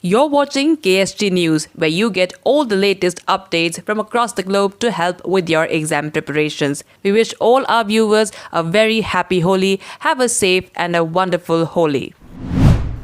You're watching KSG News, where you get all the latest updates from across the globe to help with your exam preparations. We wish all our viewers a very happy Holi, have a safe and a wonderful Holi.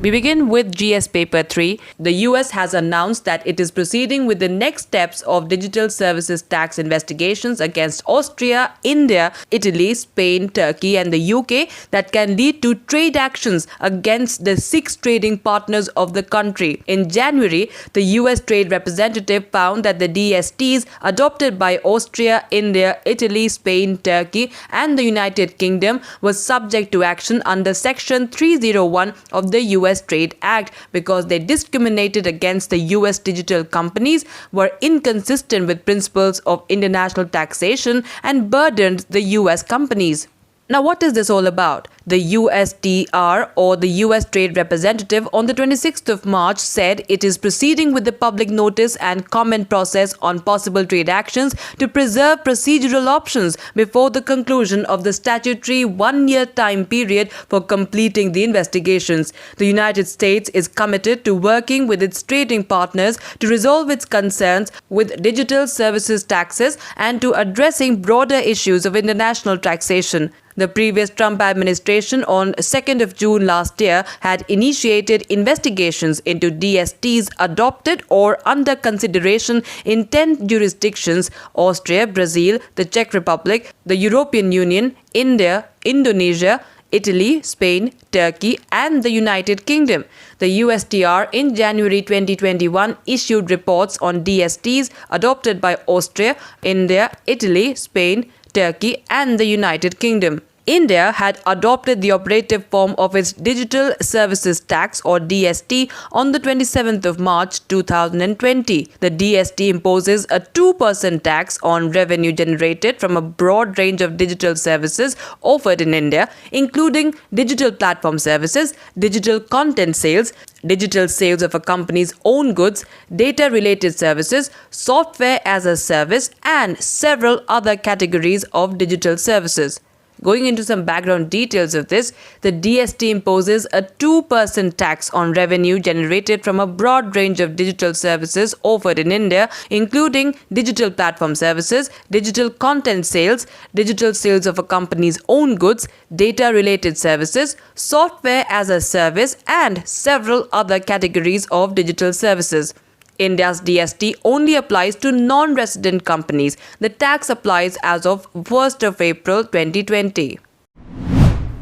We begin with GS Paper 3. The US has announced that it is proceeding with the next steps of digital services tax investigations against Austria, India, Italy, Spain, Turkey and the UK that can lead to trade actions against the 6 trading partners of the country. In January, the US Trade Representative found that the DSTs adopted by Austria, India, Italy, Spain, Turkey and the United Kingdom was subject to action under Section 301 of the US Trade Act because they discriminated against the US digital companies, were inconsistent with principles of international taxation and burdened the US companies. Now, what is this all about? The USTR, or the US Trade Representative, on the 26th of March said it is proceeding with the public notice and comment process on possible trade actions to preserve procedural options before the conclusion of the statutory 1-year time period for completing the investigations. The United States is committed to working with its trading partners to resolve its concerns with digital services taxes and to addressing broader issues of international taxation. The previous Trump administration on 2nd of June last year had initiated investigations into DSTs adopted or under consideration in 10 jurisdictions: Austria, Brazil, the Czech Republic, the European Union, India, Indonesia, Italy, Spain, Turkey and the United Kingdom. The USTR in January 2021 issued reports on DSTs adopted by Austria, India, Italy, Spain, Turkey and the United Kingdom. India had adopted the operative form of its Digital Services Tax, or DST, on the 27th of March 2020. The DST imposes a 2% tax on revenue generated from a broad range of digital services offered in India, including digital platform services, digital content sales, digital sales of a company's own goods, data-related services, software as a service, and several other categories of digital services. Going into some background details of this, the DST imposes a 2% tax on revenue generated from a broad range of digital services offered in India, including digital platform services, digital content sales, digital sales of a company's own goods, data-related services, software as a service, and several other categories of digital services. India's DST only applies to non-resident companies. The tax applies as of 1st of April 2020.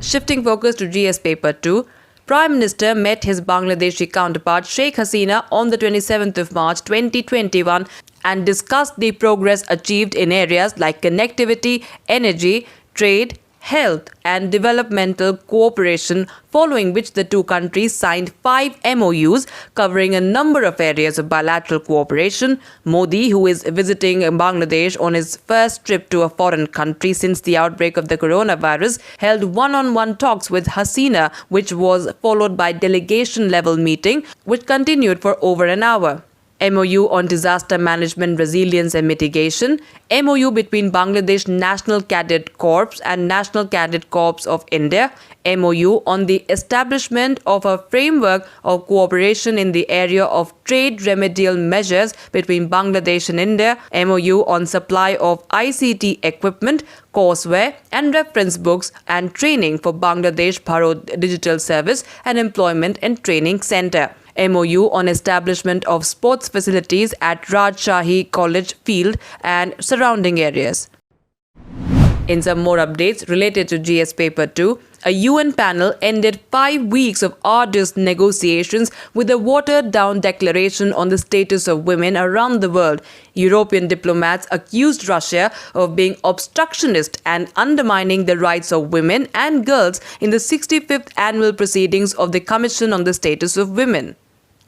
Shifting focus to GS Paper 2, Prime Minister met his Bangladeshi counterpart Sheikh Hasina on the 27th of March 2021 and discussed the progress achieved in areas like connectivity, energy, trade, health and developmental cooperation, following which the two countries signed 5 MOUs covering a number of areas of bilateral cooperation. Modi, who is visiting Bangladesh on his first trip to a foreign country since the outbreak of the coronavirus, held one-on-one talks with Hasina, which was followed by delegation-level meeting, which continued for over an hour. MOU on disaster management, resilience and mitigation, MOU between Bangladesh National Cadet Corps and National Cadet Corps of India, MOU on the establishment of a framework of cooperation in the area of trade remedial measures between Bangladesh and India, MOU on supply of ICT equipment, courseware and reference books and training for Bangladesh Bharat Digital Service and Employment and Training Centre. MOU on establishment of sports facilities at Rajshahi College Field and surrounding areas. In some more updates related to GS Paper 2, a UN panel ended 5 weeks of arduous negotiations with a watered-down declaration on the status of women around the world. European diplomats accused Russia of being obstructionist and undermining the rights of women and girls in the 65th annual proceedings of the Commission on the Status of Women.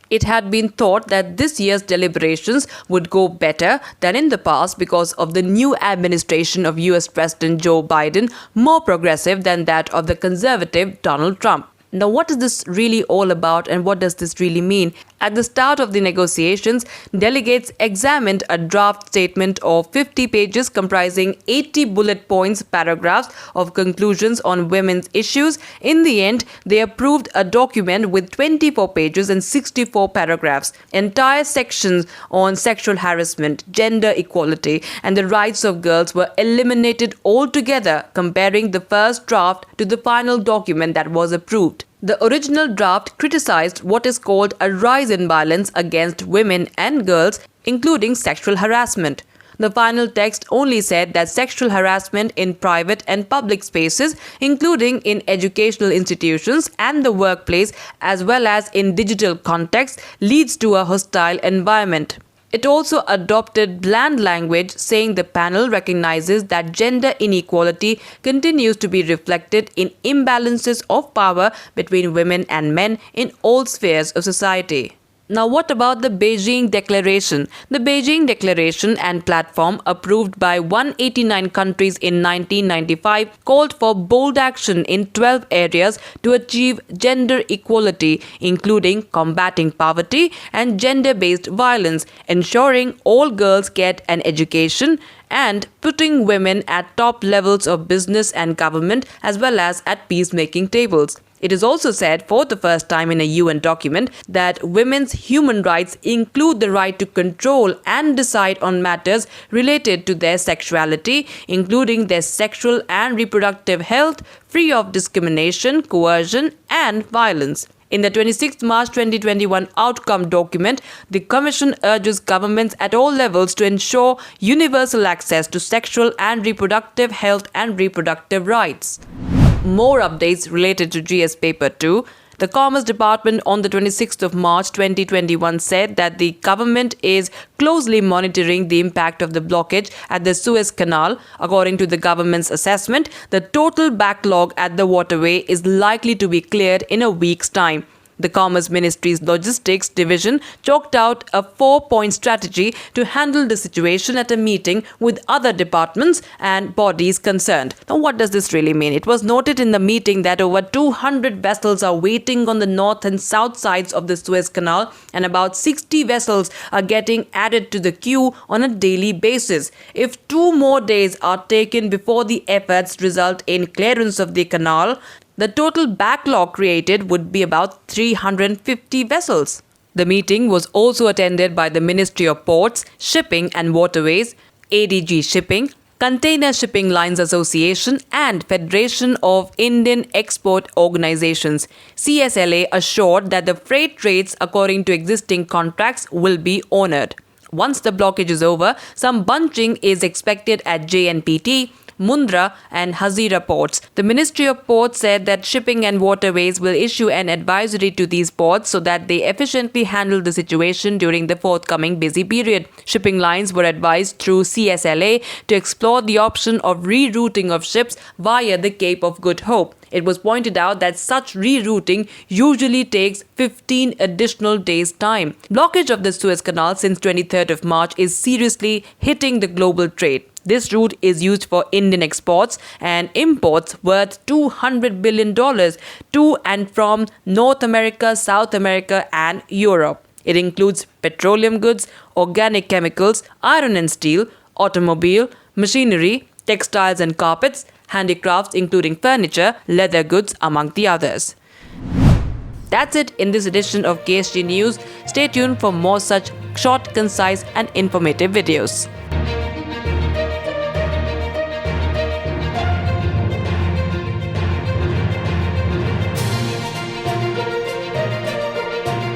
It had been thought that this year's deliberations would go better than in the past because of the new administration of US President Joe Biden, more progressive than that of the conservative Donald Trump. Now, what is this really all about and what does this really mean? At the start of the negotiations, delegates examined a draft statement of 50 pages comprising 80 bullet points paragraphs of conclusions on women's issues. In the end, they approved a document with 24 pages and 64 paragraphs. Entire sections on sexual harassment, gender equality, and the rights of girls were eliminated altogether, comparing the first draft to the final document that was approved. The original draft criticized what is called a rise in violence against women and girls, including sexual harassment. The final text only said that sexual harassment in private and public spaces, including in educational institutions and the workplace, as well as in digital contexts, leads to a hostile environment. It also adopted bland language, saying the panel recognizes that gender inequality continues to be reflected in imbalances of power between women and men in all spheres of society. Now, what about the Beijing Declaration? The Beijing Declaration and platform, approved by 189 countries in 1995, called for bold action in 12 areas to achieve gender equality, including combating poverty and gender-based violence, ensuring all girls get an education, and putting women at top levels of business and government as well as at peacemaking tables. It is also said for the first time in a UN document that women's human rights include the right to control and decide on matters related to their sexuality, including their sexual and reproductive health, free of discrimination, coercion, and violence. In the 26th March 2021 outcome document, the Commission urges governments at all levels to ensure universal access to sexual and reproductive health and reproductive rights. More updates related to GS Paper 2. The Commerce Department on the 26th of March 2021 said that the government is closely monitoring the impact of the blockage at the Suez Canal. According to the government's assessment, the total backlog at the waterway is likely to be cleared in a week's time. The Commerce Ministry's Logistics Division chalked out a 4-point strategy to handle the situation at a meeting with other departments and bodies concerned. Now, what does this really mean? It was noted in the meeting that over 200 vessels are waiting on the north and south sides of the Suez Canal, and about 60 vessels are getting added to the queue on a daily basis. If 2 more days are taken before the efforts result in clearance of the canal, the total backlog created would be about 350 vessels. The meeting was also attended by the Ministry of Ports, Shipping and Waterways, ADG Shipping, Container Shipping Lines Association and Federation of Indian Export Organizations. CSLA assured that the freight rates according to existing contracts will be honored. Once the blockage is over, some bunching is expected at JNPT, Mundra and Hazira ports. The Ministry of Ports said that Shipping and Waterways will issue an advisory to these ports so that they efficiently handle the situation during the forthcoming busy period. Shipping lines were advised through CSLA to explore the option of rerouting of ships via the Cape of Good Hope. It was pointed out that such rerouting usually takes 15 additional days' time. Blockage of the Suez Canal since 23rd of March is seriously hitting the global trade. This route is used for Indian exports and imports worth $200 billion to and from North America, South America, and Europe. It includes petroleum goods, organic chemicals, iron and steel, automobile, machinery, textiles and carpets, handicrafts including furniture, leather goods, among the others. That's it in this edition of KSG News. Stay tuned for more such short, concise, and informative videos.